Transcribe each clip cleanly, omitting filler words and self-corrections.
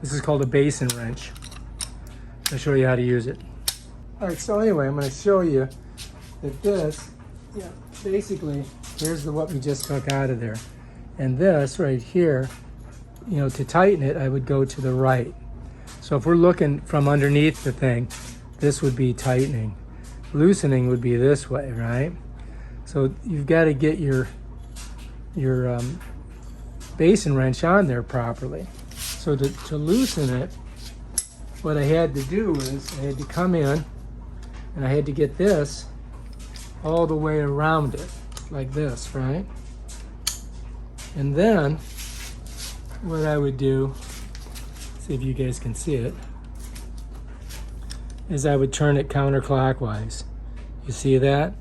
This is called a basin wrench. I'll show you how to use it. All right, so anyway, I'm going to show you that this, basically, here's what we just took out of there. And this right here, to tighten it, I would go to the right. So if we're looking from underneath the thing, this would be tightening. Loosening would be this way, right? So you've got to get your basin wrench on there properly. So to loosen it, what I had to do is I had to come in and I had to get this all the way around it, like this, right? And then what I would do, see if you guys can see it, is I would turn it counterclockwise. You see that?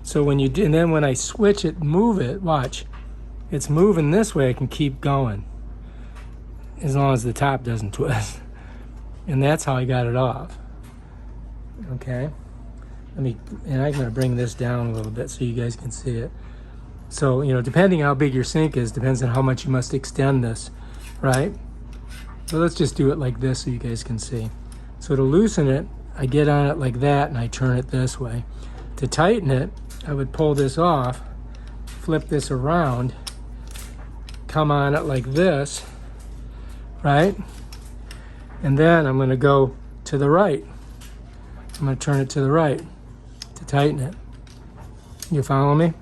So when you do, and then when I switch it, move it, watch, it's moving this way, I can keep going. As long as the top doesn't twist. And that's how I got it off. Okay? And I'm gonna bring this down a little bit so you guys can see it. So, depending how big your sink is, depends on how much you must extend this, right? So let's just do it like this so you guys can see. So to loosen it, I get on it like that and I turn it this way. To tighten it, I would pull this off, flip this around, come on it like this, right? And then I'm gonna go to the right. I'm gonna turn it to the right to tighten it. You follow me?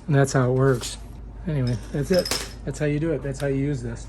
And that's how it works. Anyway, that's it. That's how you do it. That's how you use this.